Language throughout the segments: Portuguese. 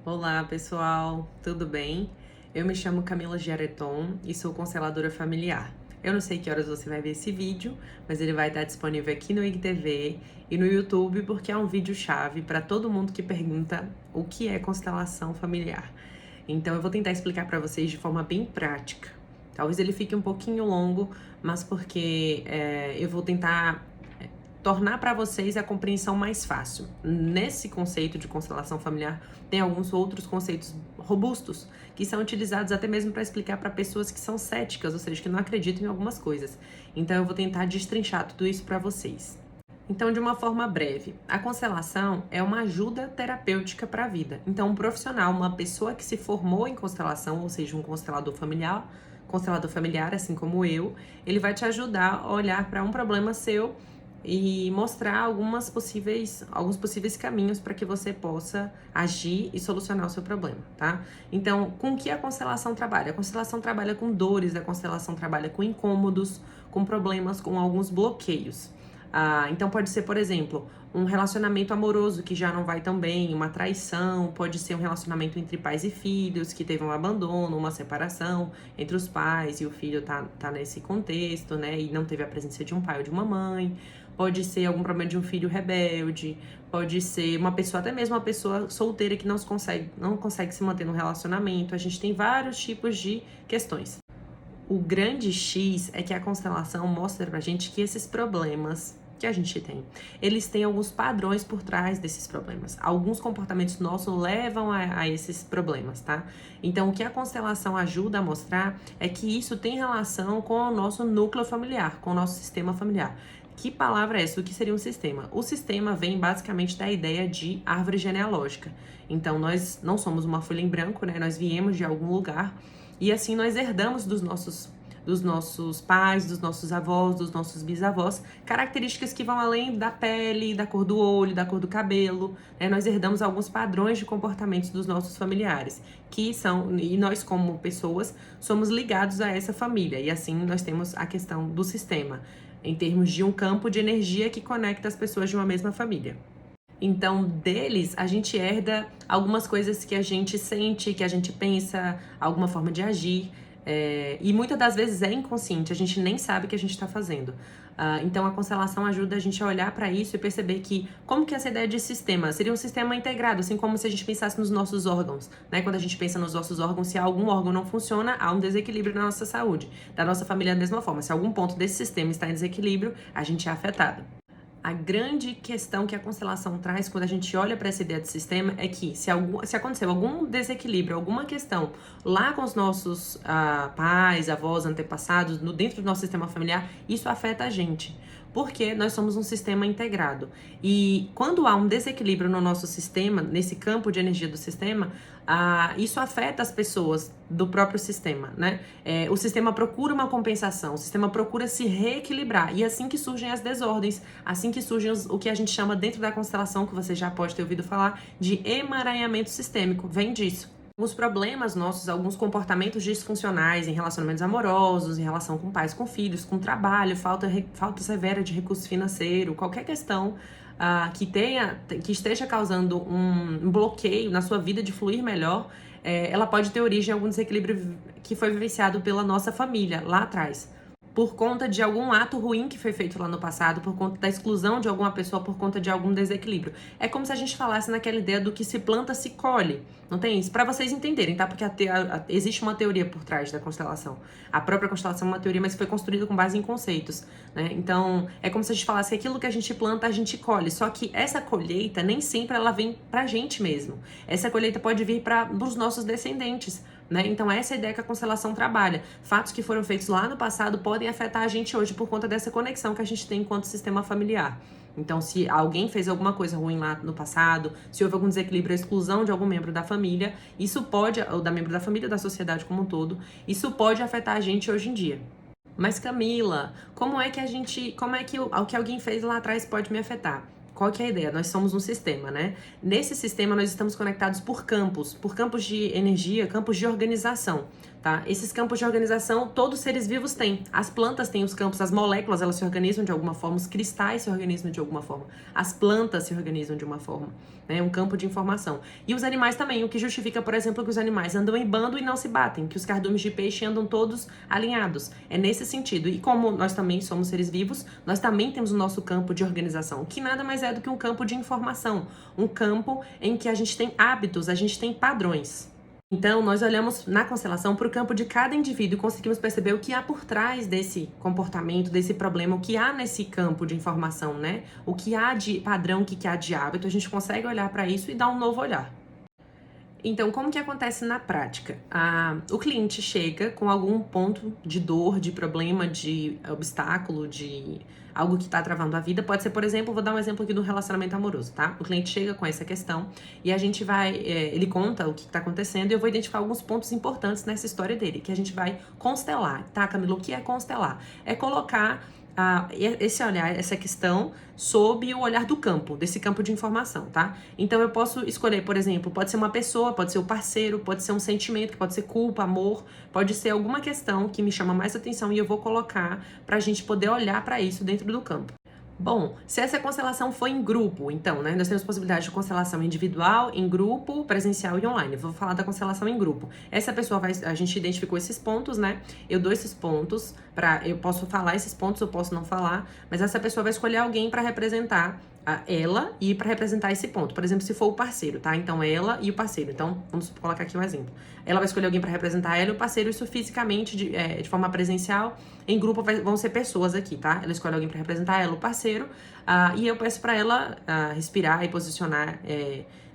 Olá, pessoal, tudo bem? Eu me chamo Camila Giareton e sou consteladora familiar. Eu não sei que horas você vai ver esse vídeo, mas ele vai estar disponível aqui no IGTV e no YouTube porque é um vídeo-chave para todo mundo que pergunta o que é constelação familiar. Então eu vou tentar explicar para vocês de forma bem prática. Talvez ele fique um pouquinho longo, mas porque eu vou tentar tornar para vocês a compreensão mais fácil. Nesse conceito de constelação familiar, tem alguns outros conceitos robustos que são utilizados até mesmo para explicar para pessoas que são céticas, ou seja, que não acreditam em algumas coisas. Então eu vou tentar destrinchar tudo isso para vocês. Então, de uma forma breve, a constelação é uma ajuda terapêutica para a vida. Então, um profissional, uma pessoa que se formou em constelação, ou seja, um constelador familiar, assim como eu, ele vai te ajudar a olhar para um problema seu e mostrar alguns possíveis caminhos para que você possa agir e solucionar o seu problema, tá? Então, com que a constelação trabalha? A constelação trabalha com dores, a constelação trabalha com incômodos, com problemas, com alguns bloqueios. Então pode ser, por exemplo, um relacionamento amoroso que já não vai tão bem, uma traição, pode ser um relacionamento entre pais e filhos que teve um abandono, uma separação entre os pais e o filho tá nesse contexto, né? E não teve a presença de um pai ou de uma mãe. Pode ser algum problema de um filho rebelde, pode ser uma pessoa, até mesmo uma pessoa solteira que não consegue se manter no relacionamento. A gente tem vários tipos de questões. O grande X é que a constelação mostra pra gente que esses problemas que a gente tem, eles têm alguns padrões por trás desses problemas. Alguns comportamentos nossos levam a esses problemas, tá? Então, o que a constelação ajuda a mostrar é que isso tem relação com o nosso núcleo familiar, com o nosso sistema familiar. Que palavra é essa? O que seria um sistema? O sistema vem basicamente da ideia de árvore genealógica. Então, nós não somos uma folha em branco, né? Nós viemos de algum lugar e assim nós herdamos dos nossos pais, dos nossos avós, dos nossos bisavós, características que vão além da pele, da cor do olho, da cor do cabelo, né? Nós herdamos alguns padrões de comportamentos dos nossos familiares, e nós como pessoas somos ligados a essa família, e assim nós temos a questão do sistema, em termos de um campo de energia que conecta as pessoas de uma mesma família. Então, deles, a gente herda algumas coisas que a gente sente, que a gente pensa, alguma forma de agir. E muitas das vezes é inconsciente, a gente nem sabe o que a gente está fazendo. Então, a constelação ajuda a gente a olhar para isso e perceber que, como que essa ideia de sistema? Seria um sistema integrado, assim como se a gente pensasse nos nossos órgãos, né? Quando a gente pensa nos nossos órgãos, se algum órgão não funciona, há um desequilíbrio na nossa saúde. Da nossa família, da mesma forma. Se algum ponto desse sistema está em desequilíbrio, a gente é afetado. A grande questão que a constelação traz quando a gente olha para essa ideia de sistema é que se aconteceu algum desequilíbrio, alguma questão lá com os nossos pais, avós, antepassados, dentro do nosso sistema familiar, isso afeta a gente. Porque nós somos um sistema integrado. E quando há um desequilíbrio no nosso sistema, nesse campo de energia do sistema, isso afeta as pessoas do próprio sistema, né? O sistema procura uma compensação, o sistema procura se reequilibrar. E é assim que surgem as desordens, assim que surgem o que a gente chama dentro da constelação, que você já pode ter ouvido falar, de emaranhamento sistêmico. Vem disso. Alguns problemas nossos, alguns comportamentos disfuncionais em relacionamentos amorosos, em relação com pais, com filhos, com trabalho, falta severa de recurso financeiro, qualquer questão que esteja causando um bloqueio na sua vida de fluir melhor, ela pode ter origem em algum desequilíbrio que foi vivenciado pela nossa família lá atrás, por conta de algum ato ruim que foi feito lá no passado, por conta da exclusão de alguma pessoa, por conta de algum desequilíbrio. É como se a gente falasse naquela ideia do que se planta, se colhe. Não tem isso? Para vocês entenderem, tá? Porque existe uma teoria por trás da constelação. A própria constelação é uma teoria, mas foi construída com base em conceitos, né? Então, é como se a gente falasse que aquilo que a gente planta, a gente colhe. Só que essa colheita, nem sempre ela vem pra gente mesmo. Essa colheita pode vir para os nossos descendentes, né? Então essa é a ideia que a constelação trabalha. Fatos que foram feitos lá no passado podem afetar a gente hoje por conta dessa conexão que a gente tem enquanto sistema familiar. Então, se alguém fez alguma coisa ruim lá no passado, se houve algum desequilíbrio, a exclusão de algum membro da família, isso pode, ou da membro da família, da sociedade como um todo, isso pode afetar a gente hoje em dia. Mas Camila, como é que o que alguém fez lá atrás pode me afetar? Qual que é a ideia? Nós somos um sistema, né? Nesse sistema nós estamos conectados por campos de energia, campos de organização. tá? Esses campos de organização, todos os seres vivos têm. As plantas têm os campos, as moléculas, elas se organizam de alguma forma, os cristais se organizam de alguma forma, as plantas se organizam de uma forma, né? Um campo de informação. E os animais também, o que justifica, por exemplo, que os animais andam em bando e não se batem, que os cardumes de peixe andam todos alinhados. É nesse sentido. E como nós também somos seres vivos, nós também temos o nosso campo de organização, que nada mais é do que um campo de informação, um campo em que a gente tem hábitos, a gente tem padrões. Então, nós olhamos na constelação para o campo de cada indivíduo e conseguimos perceber o que há por trás desse comportamento, desse problema, o que há nesse campo de informação, né? O que há de padrão, o que há de hábito, a gente consegue olhar para isso e dar um novo olhar. Então, como que acontece na prática? O cliente chega com algum ponto de dor, de problema, de obstáculo, de algo que está travando a vida. Pode ser, por exemplo, vou dar um exemplo aqui do relacionamento amoroso, tá? O cliente chega com essa questão e a gente vai, ele conta o que está acontecendo e eu vou identificar alguns pontos importantes nessa história dele, que a gente vai constelar, tá, Camila? O que é constelar? É colocar esse olhar, essa questão sob o olhar do campo, desse campo de informação, tá? Então eu posso escolher, por exemplo, pode ser uma pessoa, pode ser o parceiro, pode ser um sentimento, que pode ser culpa, amor, pode ser alguma questão que me chama mais atenção e eu vou colocar pra gente poder olhar pra isso dentro do campo. Bom, se essa constelação for em grupo, então, né, nós temos possibilidade de constelação individual, em grupo, presencial e online. Vou falar da constelação em grupo. Essa pessoa a gente identificou esses pontos, né? Eu dou esses pontos eu posso falar esses pontos, eu posso não falar, mas essa pessoa vai escolher alguém para representar ela e para representar esse ponto. Por exemplo, se for o parceiro, tá? Então, ela e o parceiro. Então, vamos colocar aqui um exemplo. Ela vai escolher alguém para representar ela e o parceiro, isso fisicamente, de forma presencial. Em grupo vão ser pessoas aqui, tá? Ela escolhe alguém para representar ela, o parceiro, e eu peço para ela respirar e posicionar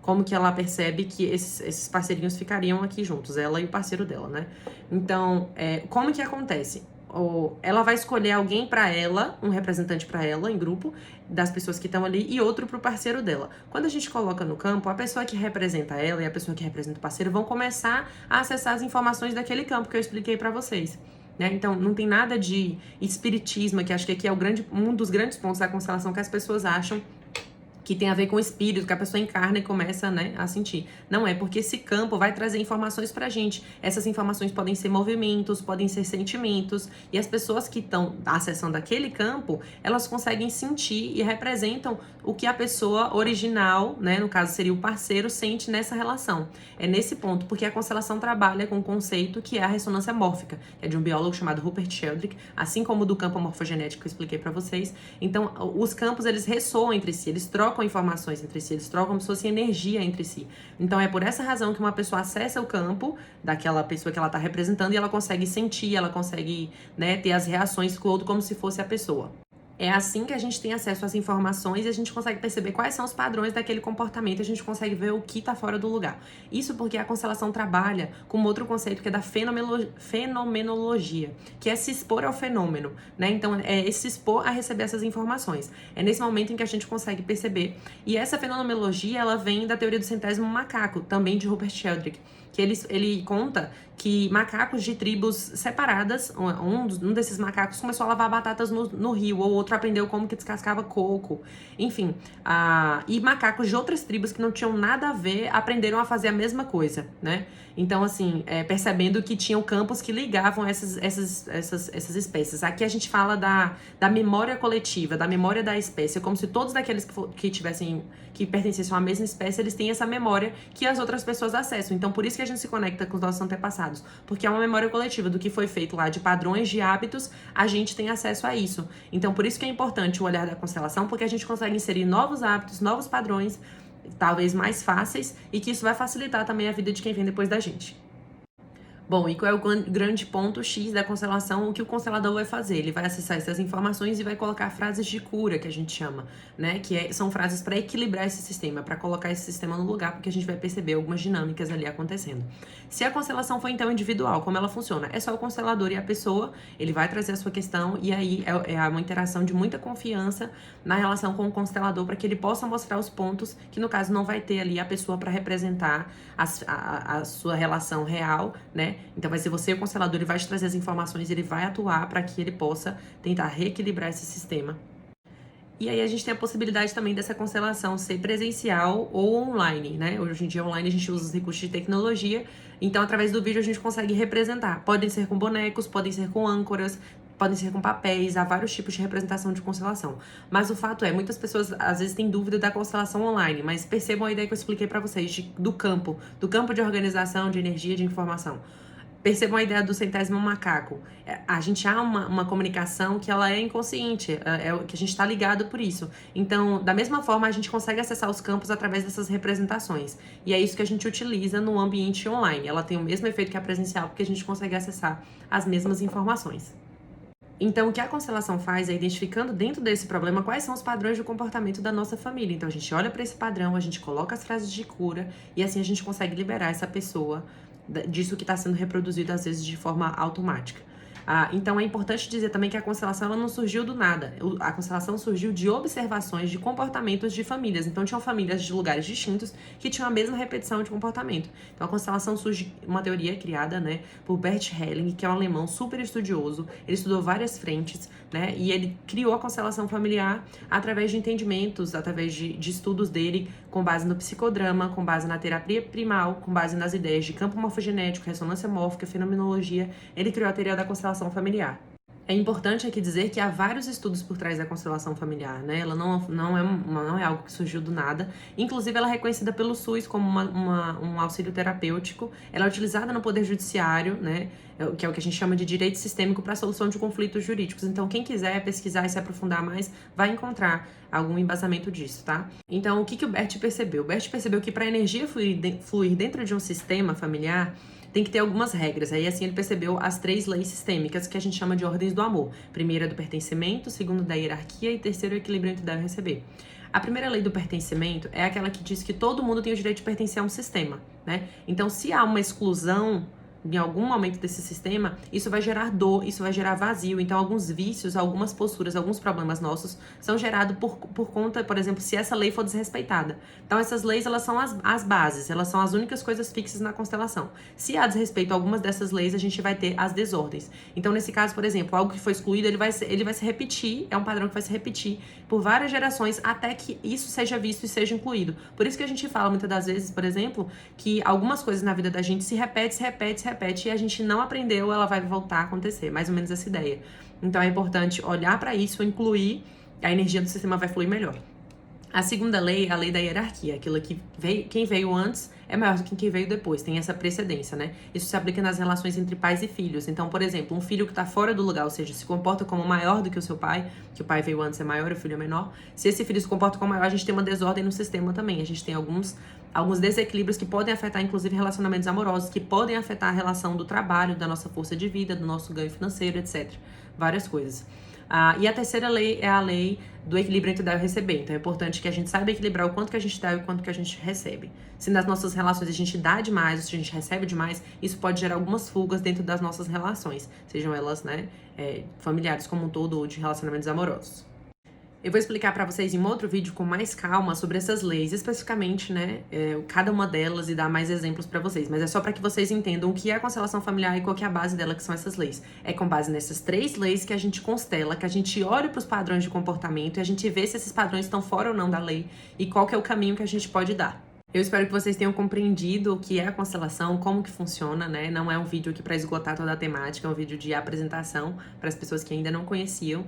como que ela percebe que esses parceirinhos ficariam aqui juntos, ela e o parceiro dela, né? Então, como que acontece? Ela vai escolher alguém para ela, um representante para ela em grupo, das pessoas que estão ali, e outro para o parceiro dela. Quando a gente coloca no campo, a pessoa que representa ela e a pessoa que representa o parceiro vão começar a acessar as informações daquele campo que eu expliquei para vocês. Né? Então, não tem nada de espiritismo, que acho que aqui é um dos grandes pontos da constelação que as pessoas acham que tem a ver com o espírito, que a pessoa encarna e começa, né, a sentir. Não é, porque esse campo vai trazer informações pra gente. Essas informações podem ser movimentos, podem ser sentimentos, e as pessoas que estão acessando aquele campo, elas conseguem sentir e representam o que a pessoa original, né, no caso seria o parceiro, sente nessa relação. É nesse ponto, porque a constelação trabalha com um conceito que é a ressonância mórfica, que é de um biólogo chamado Rupert Sheldrake, assim como o do campo morfogenético que eu expliquei pra vocês. Então, os campos, eles ressoam entre si, eles trocam informações entre si, eles trocam como se fosse energia entre si. Então é por essa razão que uma pessoa acessa o campo daquela pessoa que ela está representando e ela consegue sentir, ela consegue, né, ter as reações com o outro como se fosse a pessoa. É assim que a gente tem acesso às informações e a gente consegue perceber quais são os padrões daquele comportamento, a gente consegue ver o que está fora do lugar. Isso porque a constelação trabalha com outro conceito que é da fenomenologia, que é se expor ao fenômeno, né? Então, é se expor a receber essas informações. É nesse momento em que a gente consegue perceber. E essa fenomenologia, ela vem da teoria do centésimo macaco, também de Rupert Sheldrake, que ele conta que macacos de tribos separadas, um desses macacos começou a lavar batatas no rio, ou outro aprendeu como que descascava coco, enfim. E macacos de outras tribos que não tinham nada a ver aprenderam a fazer a mesma coisa, né? Então, assim, percebendo que tinham campos que ligavam essas espécies. Aqui a gente fala da memória coletiva, da memória da espécie, como se todos daqueles que pertencessem à mesma espécie, eles têm essa memória que as outras pessoas acessam. Então, por isso que a gente se conecta com os nossos antepassados, porque é uma memória coletiva do que foi feito lá, de padrões, de hábitos, a gente tem acesso a isso. Então, por isso que é importante o olhar da constelação, porque a gente consegue inserir novos hábitos, novos padrões, talvez mais fáceis, e que isso vai facilitar também a vida de quem vem depois da gente. Bom, e qual é o grande ponto X da constelação? O que o constelador vai fazer? Ele vai acessar essas informações e vai colocar frases de cura, que a gente chama, né? São frases para equilibrar esse sistema, para colocar esse sistema no lugar, porque a gente vai perceber algumas dinâmicas ali acontecendo. Se a constelação for, então, individual, como ela funciona? É só o constelador e a pessoa, ele vai trazer a sua questão, e aí é uma interação de muita confiança na relação com o constelador, para que ele possa mostrar os pontos que, no caso, não vai ter ali a pessoa para representar a sua relação real, né? Então vai ser você o constelador, ele vai te trazer as informações, ele vai atuar para que ele possa tentar reequilibrar esse sistema. E aí a gente tem a possibilidade também dessa constelação ser presencial ou online, né? Hoje em dia online a gente usa os recursos de tecnologia, então através do vídeo a gente consegue representar. Podem ser com bonecos, podem ser com âncoras, podem ser com papéis, há vários tipos de representação de constelação. Mas o fato é, muitas pessoas às vezes têm dúvida da constelação online, mas percebam a ideia que eu expliquei para vocês do campo de organização, de energia, de informação. Percebam a ideia do centésimo macaco. A gente há uma comunicação que ela é inconsciente, que a gente está ligado por isso. Então, da mesma forma, a gente consegue acessar os campos através dessas representações. E é isso que a gente utiliza no ambiente online. Ela tem o mesmo efeito que a presencial, porque a gente consegue acessar as mesmas informações. Então, o que a constelação faz é identificando dentro desse problema quais são os padrões de comportamento da nossa família. Então, a gente olha para esse padrão, a gente coloca as frases de cura e assim a gente consegue liberar essa pessoa disso que está sendo reproduzido, às vezes, de forma automática. Então, é importante dizer também que a constelação ela não surgiu do nada. A constelação surgiu de observações de comportamentos de famílias. Então, tinham famílias de lugares distintos que tinham a mesma repetição de comportamento. Então, a constelação surge uma teoria criada, né, por Bert Helling, que é um alemão super estudioso. Ele estudou várias frentes, né, e ele criou a constelação familiar através de entendimentos, através de estudos dele, com base no psicodrama, com base na terapia primal, com base nas ideias de campo morfogenético, ressonância mórfica, fenomenologia. Ele criou a teoria da constelação familiar. É importante aqui dizer que há vários estudos por trás da constelação familiar, né? Ela não é algo que surgiu do nada. Inclusive, ela é reconhecida pelo SUS como um auxílio terapêutico. Ela é utilizada no Poder Judiciário, né? Que é o que a gente chama de direito sistêmico para a solução de conflitos jurídicos. Então, quem quiser pesquisar e se aprofundar mais, vai encontrar algum embasamento disso, tá? Então, o que o Bert percebeu? O Bert percebeu que para a energia fluir dentro de um sistema familiar, tem que ter algumas regras. Aí, assim, ele percebeu as 3 leis sistêmicas que a gente chama de ordens do amor. Primeira, do pertencimento. Segundo, da hierarquia. E terceiro, o equilíbrio entre dar e receber. A primeira lei do pertencimento é aquela que diz que todo mundo tem o direito de pertencer a um sistema, né? Então, se há uma exclusão em algum momento desse sistema, isso vai gerar dor, isso vai gerar vazio. Então, alguns vícios, algumas posturas, alguns problemas nossos são gerados por conta, por exemplo, se essa lei for desrespeitada. Então, essas leis, elas são as bases, elas são as únicas coisas fixas na constelação. Se há desrespeito a algumas dessas leis, a gente vai ter as desordens. Então, nesse caso, por exemplo, algo que foi excluído, ele vai se repetir, é um padrão que vai se repetir por várias gerações até que isso seja visto e seja incluído. Por isso que a gente fala muitas das vezes, por exemplo, que algumas coisas na vida da gente se repete e a gente não aprendeu, ela vai voltar a acontecer. Mais ou menos essa ideia. Então é importante olhar para isso, incluir, a energia do sistema vai fluir melhor. A segunda lei é a lei da hierarquia, aquilo que quem veio antes é maior do que quem veio depois, tem essa precedência, né? Isso se aplica nas relações entre pais e filhos. Então, por exemplo, um filho que está fora do lugar, ou seja, se comporta como maior do que o seu pai, que o pai veio antes é maior e o filho é menor, se esse filho se comporta como maior, a gente tem uma desordem no sistema também. A gente tem alguns desequilíbrios que podem afetar, inclusive, relacionamentos amorosos, que podem afetar a relação do trabalho, da nossa força de vida, do nosso ganho financeiro, etc. Várias coisas. E a terceira lei é a lei do equilíbrio entre dar e receber. Então é importante que a gente saiba equilibrar o quanto que a gente dá e o quanto que a gente recebe. Se nas nossas relações a gente dá demais ou se a gente recebe demais, isso pode gerar algumas fugas dentro das nossas relações, sejam elas, né, familiares como um todo ou de relacionamentos amorosos. Eu vou explicar para vocês em um outro vídeo com mais calma sobre essas leis, especificamente, né, cada uma delas e dar mais exemplos para vocês. Mas é só para que vocês entendam o que é a constelação familiar e qual que é a base dela, que são essas leis. É com base nessas 3 leis que a gente constela, que a gente olha para os padrões de comportamento e a gente vê se esses padrões estão fora ou não da lei e qual que é o caminho que a gente pode dar. Eu espero que vocês tenham compreendido o que é a constelação, como que funciona, né? Não é um vídeo aqui para esgotar toda a temática, é um vídeo de apresentação para as pessoas que ainda não conheciam.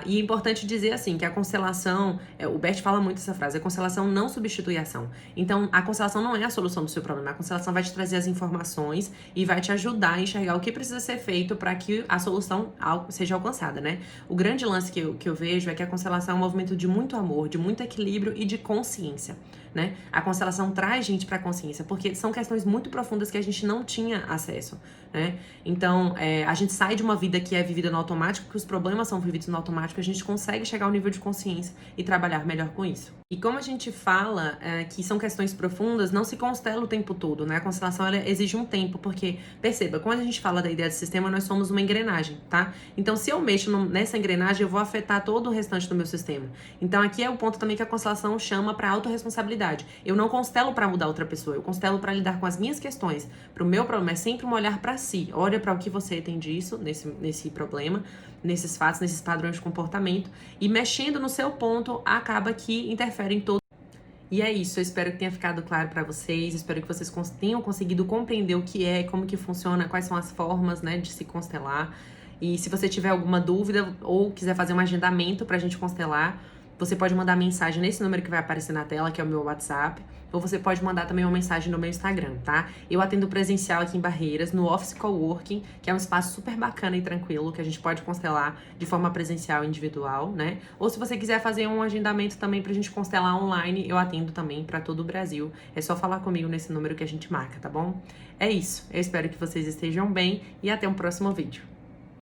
E é importante dizer assim, que a constelação, o Bert fala muito essa frase, a constelação não substitui a ação. Então, a constelação não é a solução do seu problema, a constelação vai te trazer as informações e vai te ajudar a enxergar o que precisa ser feito para que a solução seja alcançada, né? O grande lance que eu vejo é que a constelação é um movimento de muito amor, de muito equilíbrio e de consciência, né? A constelação traz gente para a consciência, porque são questões muito profundas que a gente não tinha acesso, né? Então, a gente sai de uma vida que é vivida no automático, que os problemas são vividos no automático, a gente consegue chegar ao nível de consciência e trabalhar melhor com isso. E como a gente fala que são questões profundas, não se constela o tempo todo, né? A constelação, ela exige um tempo, porque, perceba, quando a gente fala da ideia de sistema, nós somos uma engrenagem, tá? Então, se eu mexo nessa engrenagem, eu vou afetar todo o restante do meu sistema. Então, aqui é o ponto também que a constelação chama para autorresponsabilidade. Eu não constelo para mudar outra pessoa, eu constelo para lidar com as minhas questões. Para o meu problema é sempre um olhar para si. Olha para o que você tem disso, nesse problema, nesses fatos, nesses padrões de comportamento, e mexendo no seu ponto acaba que interfere em todo. E é isso, eu espero que tenha ficado claro para vocês, espero que vocês tenham conseguido compreender o que é, como que funciona, quais são as formas, né, de se constelar. E se você tiver alguma dúvida ou quiser fazer um agendamento pra gente constelar, você pode mandar mensagem nesse número que vai aparecer na tela, que é o meu WhatsApp, ou você pode mandar também uma mensagem no meu Instagram, tá? Eu atendo presencial aqui em Barreiras, no Office Coworking, que é um espaço super bacana e tranquilo, que a gente pode constelar de forma presencial e individual, né? Ou se você quiser fazer um agendamento também pra gente constelar online, eu atendo também pra todo o Brasil. É só falar comigo nesse número que a gente marca, tá bom? É isso, eu espero que vocês estejam bem e até um próximo vídeo.